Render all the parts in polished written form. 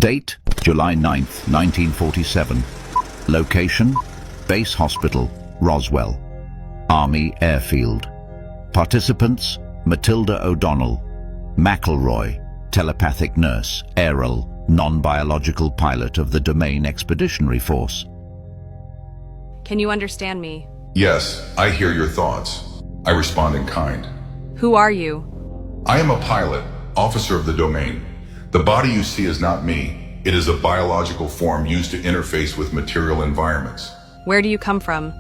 Date, July 9th, 1947. Location, Base Hospital, Roswell, Army Airfield. Participants, Matilda O'Donnell MacElroy, telepathic nurse, Airl, non-biological pilot of the Domain Expeditionary Force. Can you understand me? Yes, I hear your thoughts. I respond in kind. Who are you? I am a pilot, officer of the Domain. The body you see is not me. It is a biological form used to interface with material environments. Where do you come from?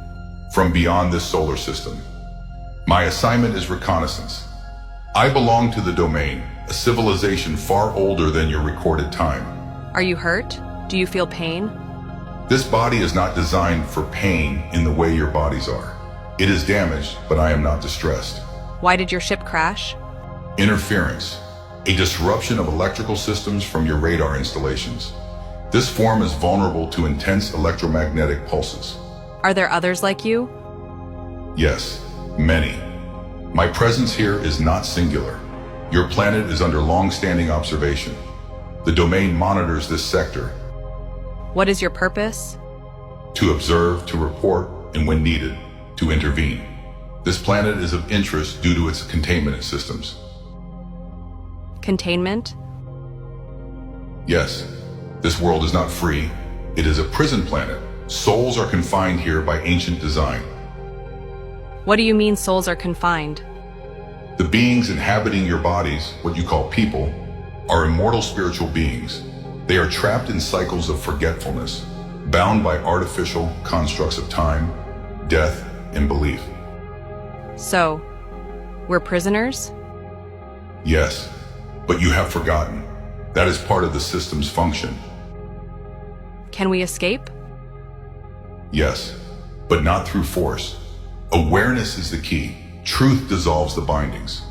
From beyond this solar system. My assignment is reconnaissance. I belong to the Domain, a civilization far older than your recorded time. Are you hurt? Do you feel pain? This body is not designed for pain in the way your bodies are. It is damaged, but I am not distressed. Why did your ship crash? Interference, a disruption of electrical systems from your radar installations. This form is vulnerable to intense electromagnetic pulses. Are there others like you? Yes, many. My presence here is not singular. Your planet is under long-standing observation. The Domain monitors this sector. What is your purpose? To observe, to report, and when needed, to intervene. This planet is of interest due to its containment systems. Containment? Yes, this world is not free. It is a prison planet. Souls are confined here by ancient design. What do you mean souls are confined? The beings inhabiting your bodies, what you call people, are immortal spiritual beings. They are trapped in cycles of forgetfulness, bound by artificial constructs of time, death, and belief. So, we're prisoners? Yes, but you have forgotten. That is part of the system's function. Can we escape? Yes, but not through force. Awareness is the key. Truth dissolves the bindings.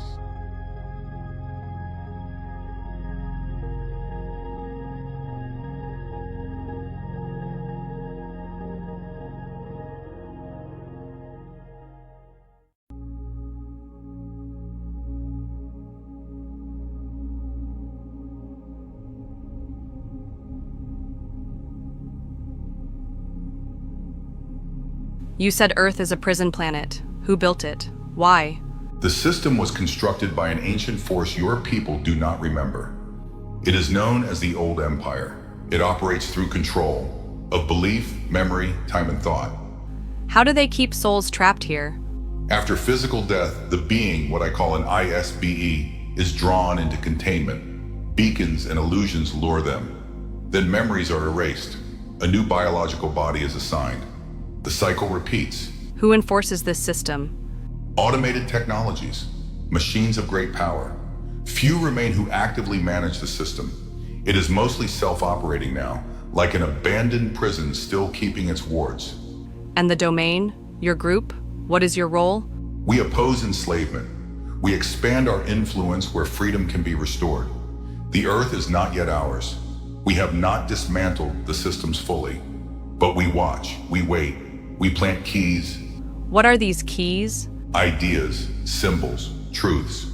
You said Earth is a prison planet. Who built it? Why? The system was constructed by an ancient force your people do not remember. It is known as the Old Empire. It operates through control of belief, memory, time, and thought. How do they keep souls trapped here? After physical death, the being, what I call an ISBE, is drawn into containment. Beacons and illusions lure them. Then memories are erased. A new biological body is assigned. The cycle repeats. Who enforces this system? Automated technologies, machines of great power. Few remain who actively manage the system. It is mostly self-operating now, like an abandoned prison still keeping its wards. And the Domain? Your group? What is your role? We oppose enslavement. We expand our influence where freedom can be restored. The Earth is not yet ours. We have not dismantled the systems fully. But we watch, we wait, we plant keys. What are these keys? Ideas, symbols, truths.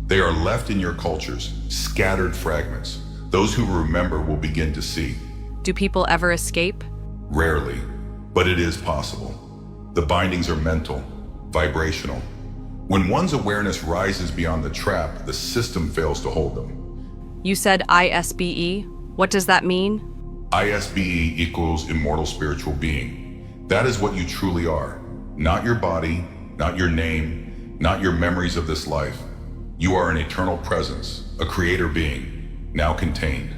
They are left in your cultures, scattered fragments. Those who remember will begin to see. Do people ever escape? Rarely, but it is possible. The bindings are mental, vibrational. When one's awareness rises beyond the trap, the system fails to hold them. You said ISBE. What does that mean? ISBE equals immortal spiritual being. That is what you truly are. Not your body, not your name, not your memories of this life. You are an eternal presence, a creator being, now contained.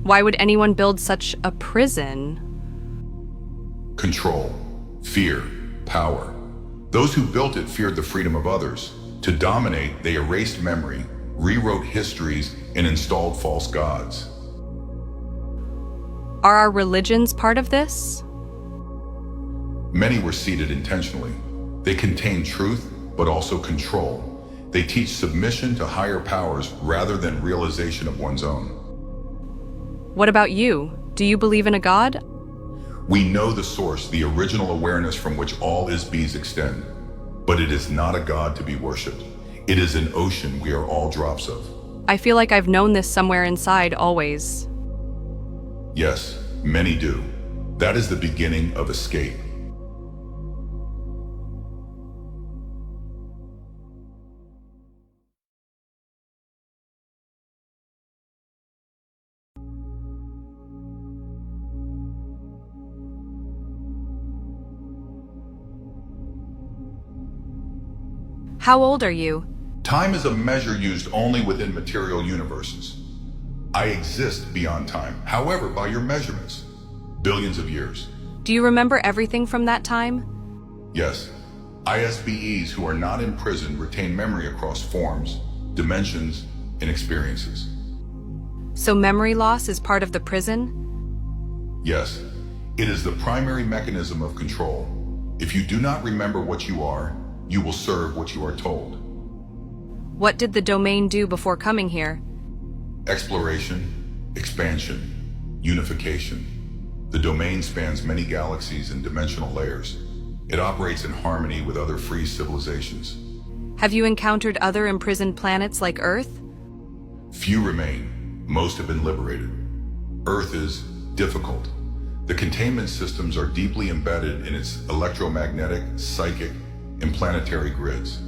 Why would anyone build such a prison? Control, fear, power. Those who built it feared the freedom of others. To dominate, they erased memory, rewrote histories, and installed false gods. Are our religions part of this? Many were seeded intentionally. They contain truth, but also control. They teach submission to higher powers rather than realization of one's own. What about you? Do you believe in a god? We know the source, the original awareness from which all ISBs extend. But it is not a god to be worshipped. It is an ocean we are all drops of. I feel like I've known this somewhere inside always. Yes, many do. That is the beginning of escape. How old are you? Time is a measure used only within material universes. I exist beyond time, however, by your measurements. Billions of years. Do you remember everything from that time? Yes. ISBEs who are not in prison retain memory across forms, dimensions, and experiences. So memory loss is part of the prison? Yes. It is the primary mechanism of control. If you do not remember what you are, you will serve what you are told. What did the domain do before coming here? Exploration, expansion, unification. The domain spans many galaxies and dimensional layers. It operates in harmony with other free civilizations. Have you encountered other imprisoned planets like Earth? Few remain. Most have been liberated. Earth is difficult. The containment systems are deeply embedded in its electromagnetic, psychic, and planetary grids.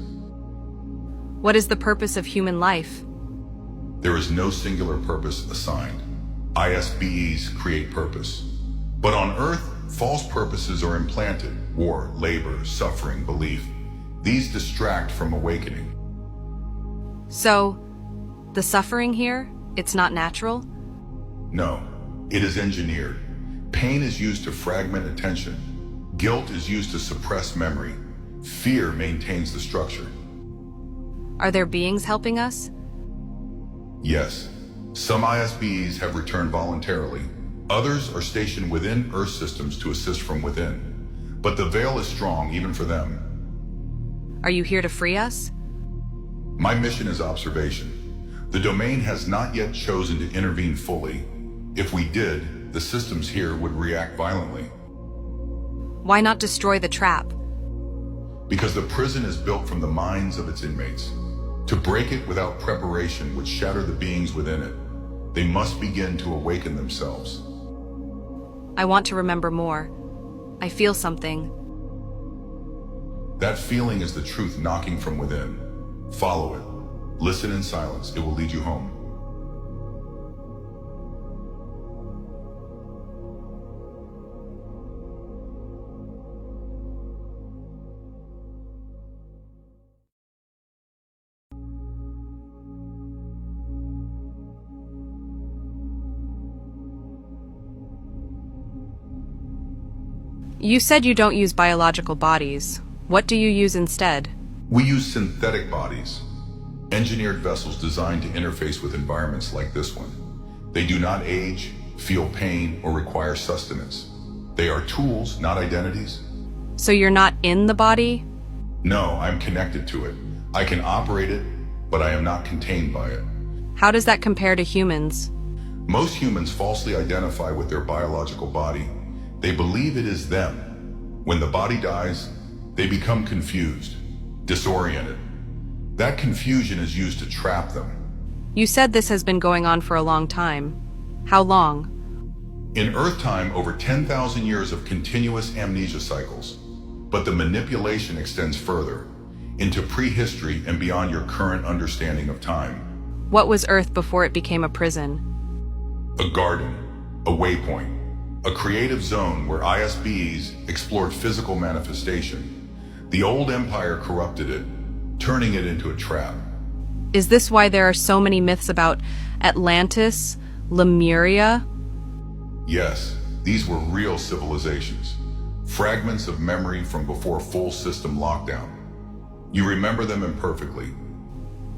What is the purpose of human life? There is no singular purpose assigned. ISBEs create purpose. But on Earth, false purposes are implanted: war, labor, suffering, belief. These distract from awakening. So, the suffering here, it's not natural? No, it is engineered. Pain is used to fragment attention. Guilt is used to suppress memory. Fear maintains the structure. Are there beings helping us? Yes, some ISBEs have returned voluntarily. Others are stationed within Earth systems to assist from within. But the veil is strong even for them. Are you here to free us? My mission is observation. The domain has not yet chosen to intervene fully. If we did, the systems here would react violently. Why not destroy the trap? Because the prison is built from the minds of its inmates. To break it without preparation would shatter the beings within it. They must begin to awaken themselves. I want to remember more. I feel something. That feeling is the truth knocking from within. Follow it. Listen in silence. It will lead you home. You said you don't use biological bodies. What do you use instead? We use synthetic bodies, engineered vessels designed to interface with environments like this one. They do not age, feel pain, or require sustenance. They are tools, not identities. So you're not in the body? No, I'm connected to it. I can operate it, but I am not contained by it. How does that compare to humans? Most humans falsely identify with their biological body. They believe it is them. When the body dies, they become confused, disoriented. That confusion is used to trap them. You said this has been going on for a long time. How long? In Earth time, over 10,000 years of continuous amnesia cycles. But the manipulation extends further, into prehistory and beyond your current understanding of time. What was Earth before it became a prison? A garden, a waypoint, a creative zone where ISBEs explored physical manifestation. The old empire corrupted it, turning it into a trap. Is this why there are so many myths about Atlantis, Lemuria? Yes, these were real civilizations. Fragments of memory from before full system lockdown. You remember them imperfectly.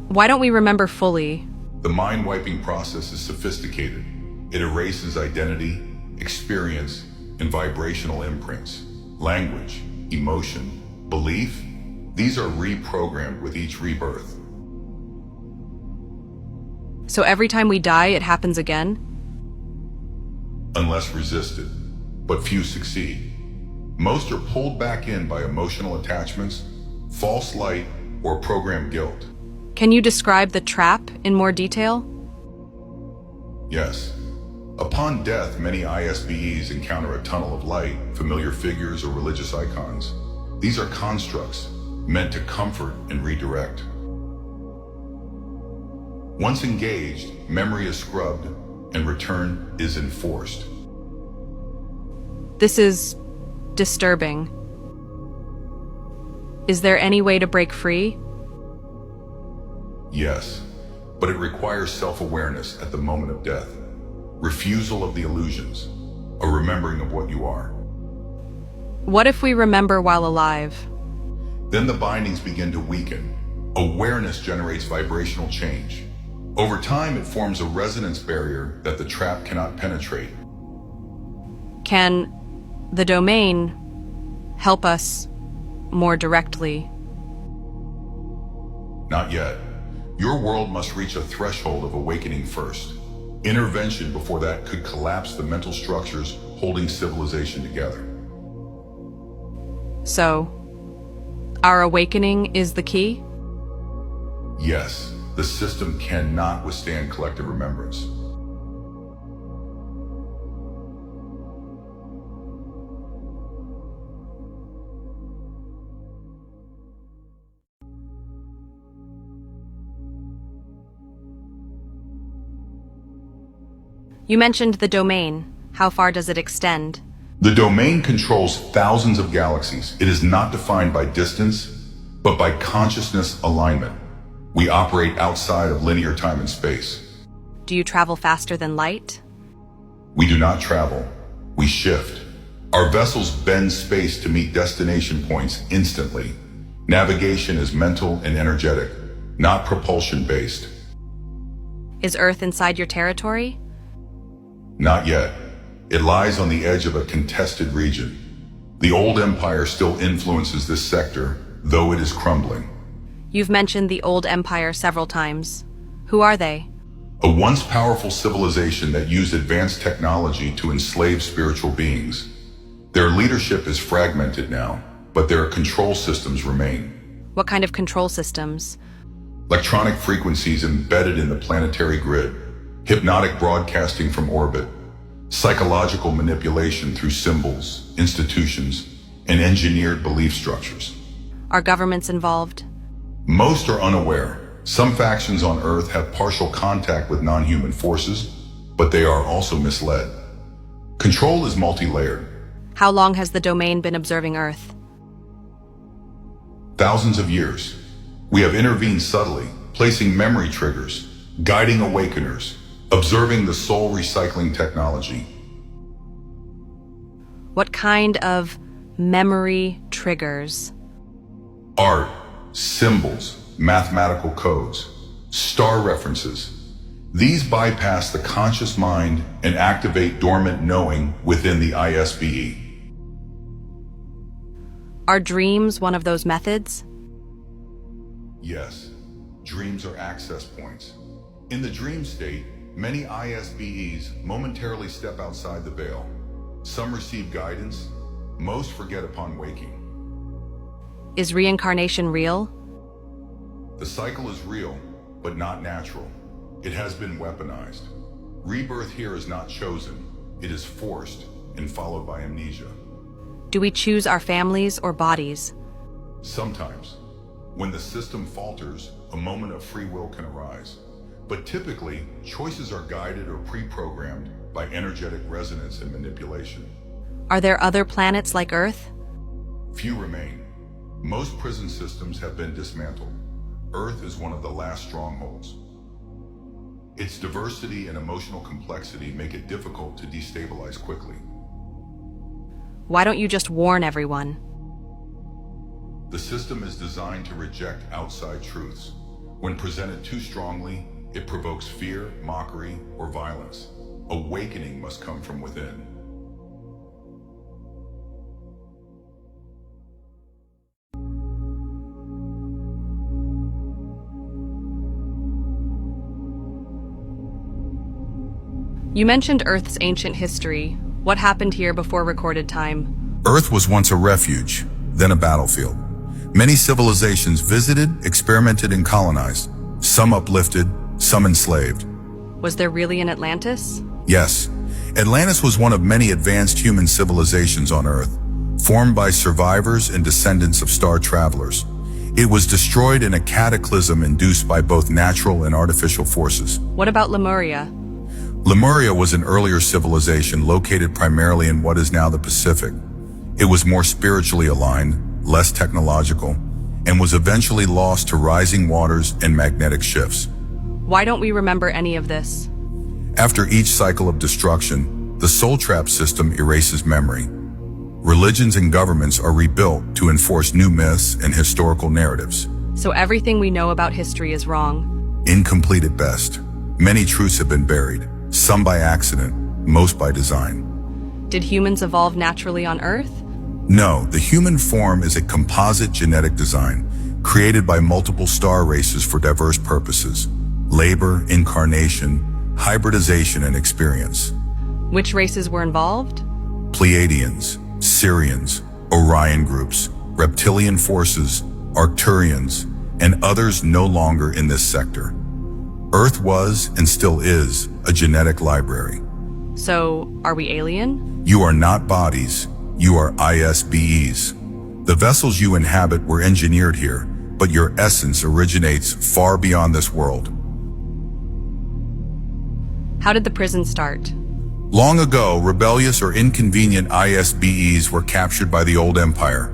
Why don't we remember fully? The mind-wiping process is sophisticated. It erases identity, experience, and vibrational imprints. Language, emotion, belief, these are reprogrammed with each rebirth. So every time we die, it happens again? Unless resisted, but few succeed. Most are pulled back in by emotional attachments, false light, or programmed guilt. Can you describe the trap in more detail? Yes. Upon death, many ISBEs encounter a tunnel of light, familiar figures, or religious icons. These are constructs meant to comfort and redirect. Once engaged, memory is scrubbed and return is enforced. This is disturbing. Is there any way to break free? Yes, but it requires self-awareness at the moment of death, refusal of the illusions, a remembering of what you are. What if we remember while alive? Then the bindings begin to weaken. Awareness generates vibrational change. Over time, it forms a resonance barrier that the trap cannot penetrate. Can the domain help us more directly? Not yet. Your world must reach a threshold of awakening first. Intervention before that could collapse the mental structures holding civilization together. So, our awakening is the key? Yes, the system cannot withstand collective remembrance. You mentioned the domain. How far does it extend? The domain controls thousands of galaxies. It is not defined by distance, but by consciousness alignment. We operate outside of linear time and space. Do you travel faster than light? We do not travel, we shift. Our vessels bend space to meet destination points instantly. Navigation is mental and energetic, not propulsion-based. Is Earth inside your territory? Not yet. It lies on the edge of a contested region. The old empire still influences this sector, though it is crumbling. You've mentioned the old empire several times. Who are they? A once powerful civilization that used advanced technology to enslave spiritual beings. Their leadership is fragmented now, but their control systems remain. What kind of control systems? Electronic frequencies embedded in the planetary grid, hypnotic broadcasting from orbit, psychological manipulation through symbols, institutions, and engineered belief structures. Are governments involved? Most are unaware. Some factions on Earth have partial contact with non-human forces, but they are also misled. Control is multi-layered. How long has the domain been observing Earth? Thousands of years. We have intervened subtly, placing memory triggers, guiding awakeners, observing the soul recycling technology. What kind of memory triggers? Art, symbols, mathematical codes, star references. These bypass the conscious mind and activate dormant knowing within the ISBE. Are dreams one of those methods? Yes, dreams are access points. In the dream state, many ISBEs momentarily step outside the veil. Some receive guidance, most forget upon waking. Is reincarnation real? The cycle is real, but not natural. It has been weaponized. Rebirth here is not chosen, it is forced and followed by amnesia. Do we choose our families or bodies? Sometimes, when the system falters, a moment of free will can arise. But typically, choices are guided or pre-programmed by energetic resonance and manipulation. Are there other planets like Earth? Few remain. Most prison systems have been dismantled. Earth is one of the last strongholds. Its diversity and emotional complexity make it difficult to destabilize quickly. Why don't you just warn everyone? The system is designed to reject outside truths. When presented too strongly, it provokes fear, mockery, or violence. Awakening must come from within. You mentioned Earth's ancient history. What happened here before recorded time? Earth was once a refuge, then a battlefield. Many civilizations visited, experimented, and colonized. Some uplifted, some enslaved. Was there really an Atlantis? Yes, Atlantis was one of many advanced human civilizations on Earth, formed by survivors and descendants of star travelers. It was destroyed in a cataclysm induced by both natural and artificial forces. What about Lemuria? Lemuria was an earlier civilization located primarily in what is now the Pacific. It was more spiritually aligned, less technological, and was eventually lost to rising waters and magnetic shifts. Why don't we remember any of this? After each cycle of destruction, the soul trap system erases memory. Religions and governments are rebuilt to enforce new myths and historical narratives. So everything we know about history is wrong. Incomplete at best. Many truths have been buried, some by accident, most by design. Did humans evolve naturally on Earth? No, the human form is a composite genetic design created by multiple star races for diverse purposes: labor, incarnation, hybridization, and experience. Which races were involved? Pleiadians, Syrians, Orion groups, reptilian forces, Arcturians, and others no longer in this sector. Earth was, and still is, a genetic library. So, are we alien? You are not bodies, you are ISBEs. The vessels you inhabit were engineered here, but your essence originates far beyond this world. How did the prison start? Long ago, rebellious or inconvenient ISBEs were captured by the old empire.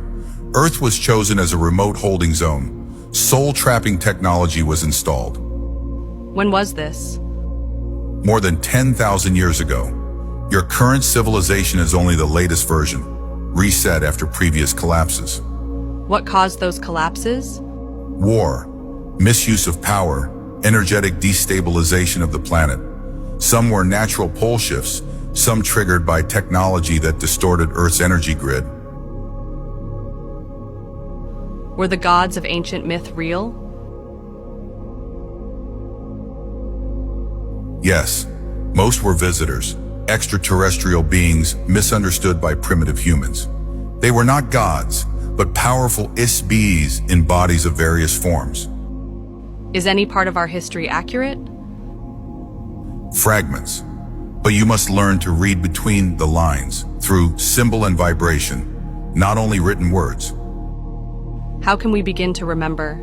Earth was chosen as a remote holding zone. Soul-trapping technology was installed. When was this? More than 10,000 years ago. Your current civilization is only the latest version, reset after previous collapses. What caused those collapses? War, misuse of power, energetic destabilization of the planet. Some were natural pole shifts, some triggered by technology that distorted Earth's energy grid. Were the gods of ancient myth real? Yes, most were visitors, extraterrestrial beings misunderstood by primitive humans. They were not gods, but powerful ISBEs in bodies of various forms. Is any part of our history accurate? Fragments. But you must learn to read between the lines through symbol and vibration, not only written words. How can we begin to remember?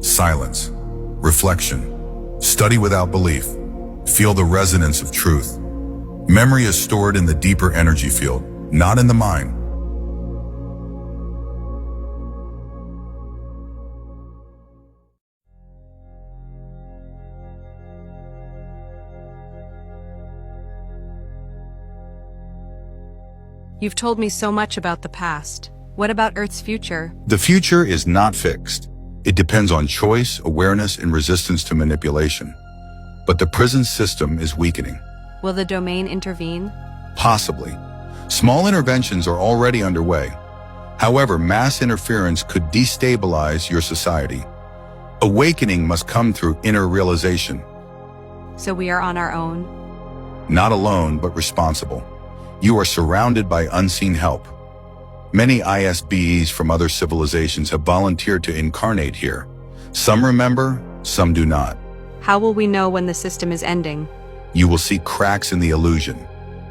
Silence, reflection, study without belief, feel the resonance of truth. Memory is stored in the deeper energy field, not in the mind. You've told me so much about the past. What about Earth's future? The future is not fixed. It depends on choice, awareness, and resistance to manipulation. But the prison system is weakening. Will the domain intervene? Possibly. Small interventions are already underway. However, mass interference could destabilize your society. Awakening must come through inner realization. So we are on our own? Not alone, but responsible. You are surrounded by unseen help. Many ISBEs from other civilizations have volunteered to incarnate here. Some remember, some do not. How will we know when the system is ending? You will see cracks in the illusion.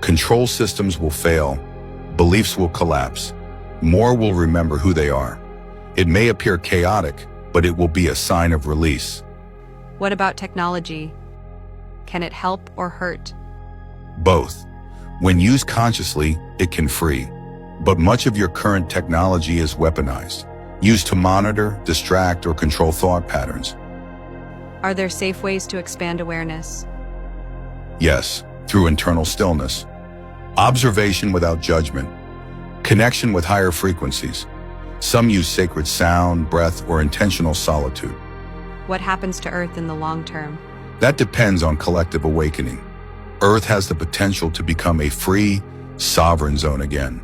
Control systems will fail. Beliefs will collapse. More will remember who they are. It may appear chaotic, but it will be a sign of release. What about technology? Can it help or hurt? Both. When used consciously, it can free. But much of your current technology is weaponized, used to monitor, distract, or control thought patterns. Are there safe ways to expand awareness? Yes, through internal stillness, observation without judgment, connection with higher frequencies. Some use sacred sound, breath, or intentional solitude. What happens to Earth in the long term? That depends on collective awakening. Earth has the potential to become a free, sovereign zone again.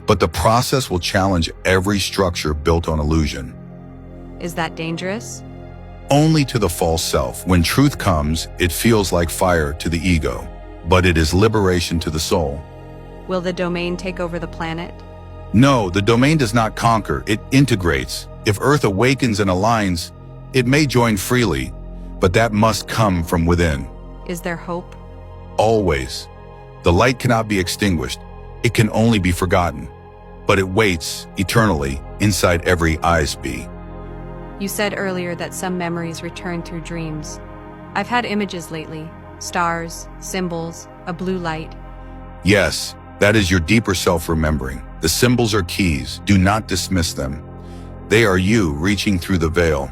But the process will challenge every structure built on illusion. Is that dangerous? Only to the false self. When truth comes, it feels like fire to the ego, but it is liberation to the soul. Will the domain take over the planet? No, the domain does not conquer, it integrates. If Earth awakens and aligns, it may join freely, but that must come from within. Is there hope? Always. The light cannot be extinguished. It can only be forgotten. But it waits eternally inside every ISB. You said earlier that some memories return through dreams. I've had images lately. Stars, symbols, a blue light. Yes, that is your deeper self remembering. The symbols are keys. Do not dismiss them. They are you reaching through the veil.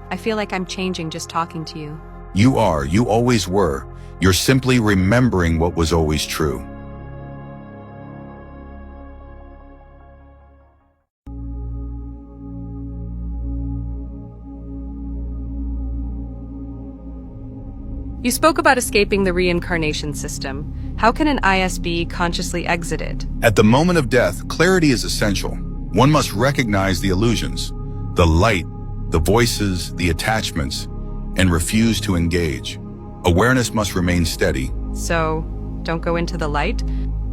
I feel like I'm changing just talking to you. You are. You always were. You're simply remembering what was always true. You spoke about escaping the reincarnation system. How can an ISB consciously exit it? At the moment of death, clarity is essential. One must recognize the illusions, the light, the voices, the attachments, and refuse to engage. Awareness must remain steady. So, don't go into the light?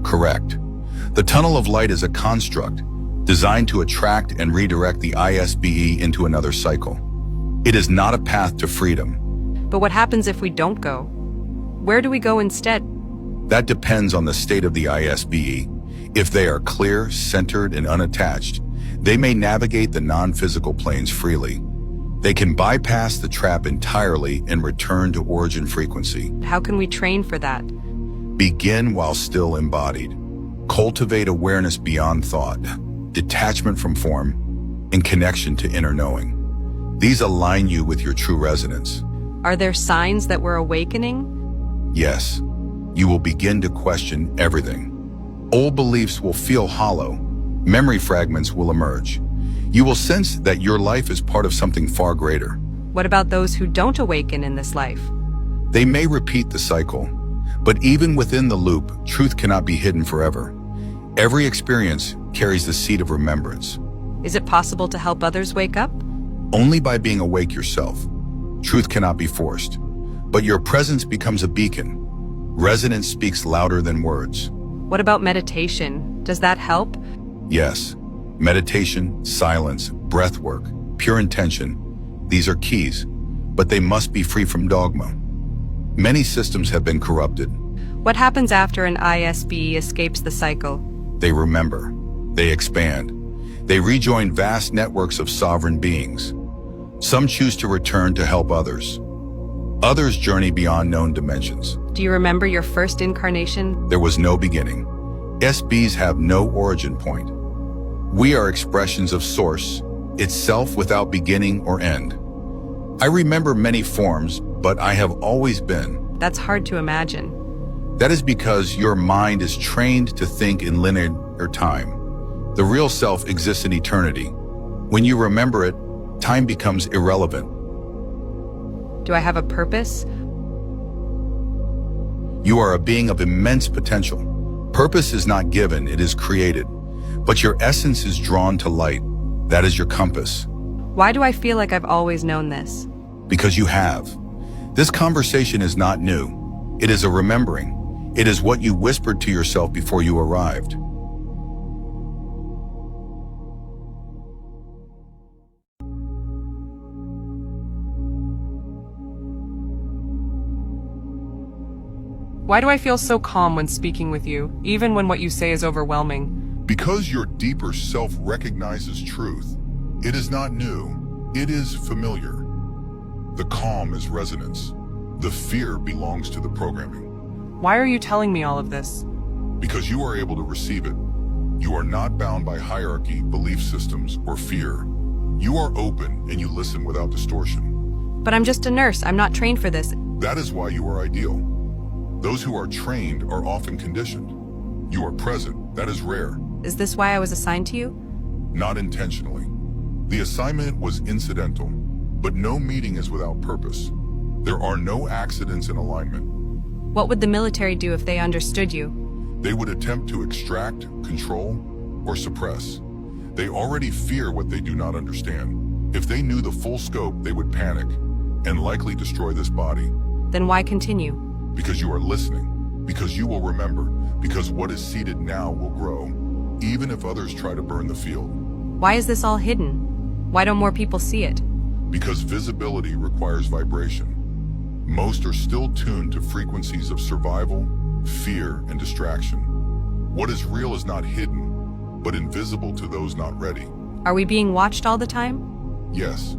Correct. The tunnel of light is a construct designed to attract and redirect the ISBE into another cycle. It is not a path to freedom. But what happens if we don't go? Where do we go instead? That depends on the state of the ISBE. If they are clear, centered, and unattached, they may navigate the non-physical planes freely. They can bypass the trap entirely and return to origin frequency. How can we train for that? Begin while still embodied. Cultivate awareness beyond thought, detachment from form, and connection to inner knowing. These align you with your true resonance. Are there signs that we're awakening? Yes, you will begin to question everything. Old beliefs will feel hollow. Memory fragments will emerge. You will sense that your life is part of something far greater. What about those who don't awaken in this life? They may repeat the cycle, but even within the loop, truth cannot be hidden forever. Every experience carries the seed of remembrance. Is it possible to help others wake up? Only by being awake yourself. Truth cannot be forced, but your presence becomes a beacon. Resonance speaks louder than words. What about meditation? Does that help? Yes. Meditation, silence, breath work, pure intention, these are keys, but they must be free from dogma. Many systems have been corrupted. What happens after an ISB escapes the cycle? They remember. They expand. They rejoin vast networks of sovereign beings. Some choose to return to help others. Others journey beyond known dimensions. Do you remember your first incarnation? There was no beginning. SBs have no origin point. We are expressions of Source, itself without beginning or end. I remember many forms, but I have always been. That's hard to imagine. That is because your mind is trained to think in linear time. The real self exists in eternity. When you remember it, time becomes irrelevant. Do I have a purpose? You are a being of immense potential. Purpose is not given, it is created. But your essence is drawn to light. That is your compass. Why do I feel like I've always known this? Because you have. This conversation is not new. It is a remembering. It is what you whispered to yourself before you arrived. Why do I feel so calm when speaking with you, even when what you say is overwhelming? Because your deeper self recognizes truth. It is not new. It is familiar. The calm is resonance. The fear belongs to the programming. Why are you telling me all of this? Because you are able to receive it. You are not bound by hierarchy, belief systems, or fear. You are open and you listen without distortion. But I'm just a nurse. I'm not trained for this. That is why you are ideal. Those who are trained are often conditioned. You are present. That is rare. Is this why I was assigned to you? Not intentionally. The assignment was incidental, but no meeting is without purpose. There are no accidents in alignment. What would the military do if they understood you? They would attempt to extract, control, or suppress. They already fear what they do not understand. If they knew the full scope, they would panic and likely destroy this body. Then why continue? Because you are listening, because you will remember, because what is seeded now will grow, even if others try to burn the field. Why is this all hidden? Why don't more people see it? Because visibility requires vibration. Most are still tuned to frequencies of survival, fear, and distraction. What is real is not hidden, but invisible to those not ready. Are we being watched all the time? Yes,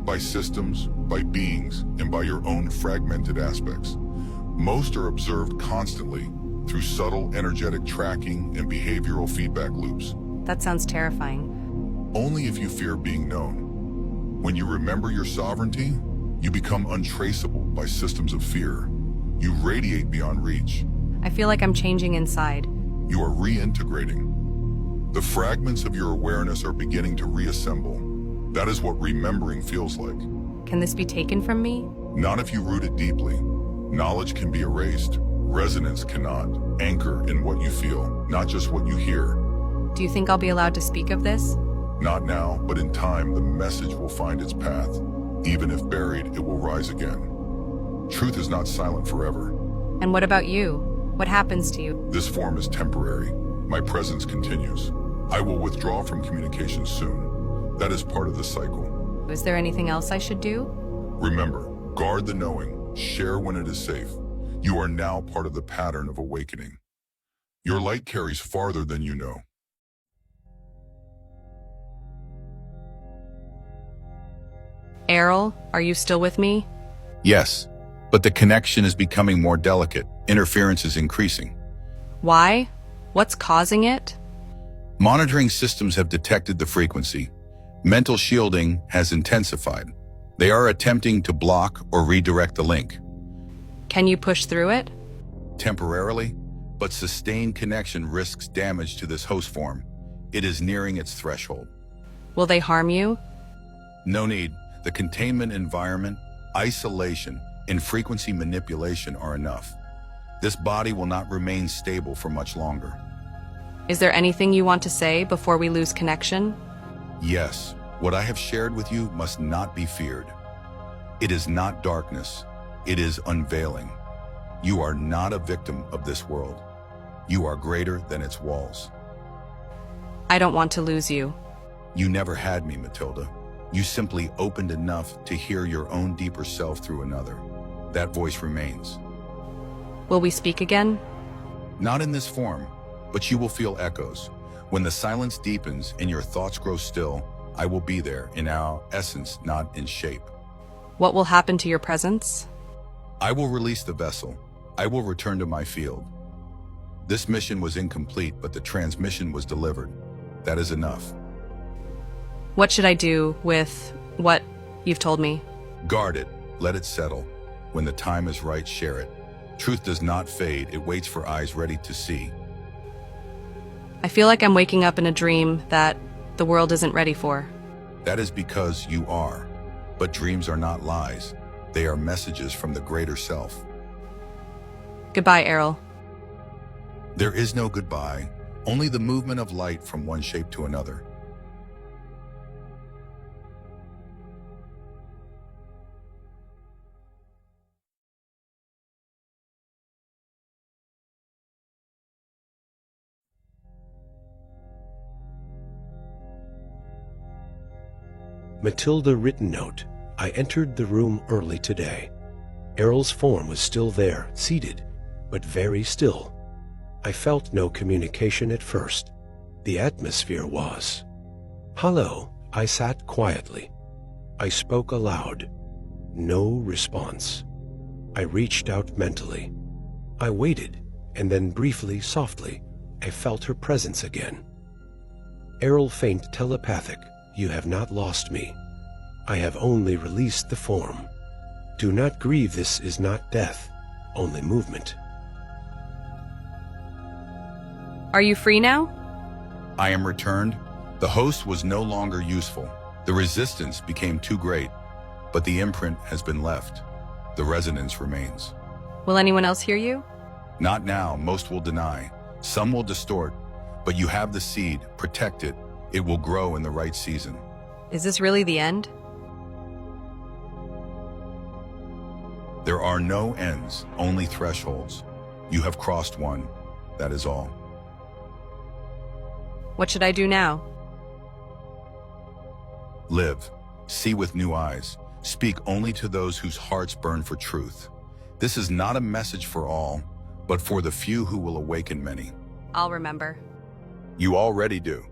by systems, by beings, and by your own fragmented aspects. Most are observed constantly through subtle energetic tracking and behavioral feedback loops. That sounds terrifying. Only if you fear being known. When you remember your sovereignty, you become untraceable by systems of fear. You radiate beyond reach. I feel like I'm changing inside. You are reintegrating. The fragments of your awareness are beginning to reassemble. That is what remembering feels like. Can this be taken from me? Not if you root it deeply. Knowledge can be erased. Resonance cannot. Anchor in what you feel, not just what you hear. Do you think I'll be allowed to speak of this? Not now, but in time, the message will find its path. Even if buried, it will rise again. Truth is not silent forever. And what about you? What happens to you? This form is temporary. My presence continues. I will withdraw from communication soon. That is part of the cycle. Is there anything else I should do? Remember, guard the knowing. Share when it is safe. You are now part of the pattern of awakening. Your light carries farther than you know. Airl, are you still with me? Yes, but the connection is becoming more delicate. Interference is increasing. Why? What's causing it? Monitoring systems have detected the frequency. Mental shielding has intensified. They are attempting to block or redirect the link. Can you push through it? Temporarily, but sustained connection risks damage to this host form. It is nearing its threshold. Will they harm you? No need. The containment environment, isolation, and frequency manipulation are enough. This body will not remain stable for much longer. Is there anything you want to say before we lose connection? Yes, what I have shared with you must not be feared. It is not darkness. It is unveiling. You are not a victim of this world. You are greater than its walls. I don't want to lose you. You never had me, Matilda. You simply opened enough to hear your own deeper self through another. That voice remains. Will we speak again? Not in this form, but you will feel echoes. When the silence deepens and your thoughts grow still, I will be there in our essence, not in shape. What will happen to your presence? I will release the vessel. I will return to my field. This mission was incomplete, but the transmission was delivered. That is enough. What should I do with what you've told me? Guard it. Let it settle. When the time is right, share it. Truth does not fade. It waits for eyes ready to see. I feel like I'm waking up in a dream that the world isn't ready for. That is because you are. But dreams are not lies. They are messages from the greater self. Goodbye, Airl. There is no goodbye, only the movement of light from one shape to another. Matilda written note. I entered the room early today. Airl's form was still there, seated, but very still. I felt no communication at first. The atmosphere was. Hello, I sat quietly. I spoke aloud. No response. I reached out mentally. I waited, and then briefly, softly, I felt her presence again. Airl faint telepathic. You have not lost me. I have only released the form. Do not grieve, this is not death, only movement. Are you free now? I am returned. The host was no longer useful. The resistance became too great, but the imprint has been left. The resonance remains. Will anyone else hear you? Not now, most will deny. Some will distort, but you have the seed, protect it. It will grow in the right season. Is this really the end? There are no ends, only thresholds. You have crossed one, that is all. What should I do now? Live, see with new eyes, speak only to those whose hearts burn for truth. This is not a message for all, but for the few who will awaken many. I'll remember. You already do.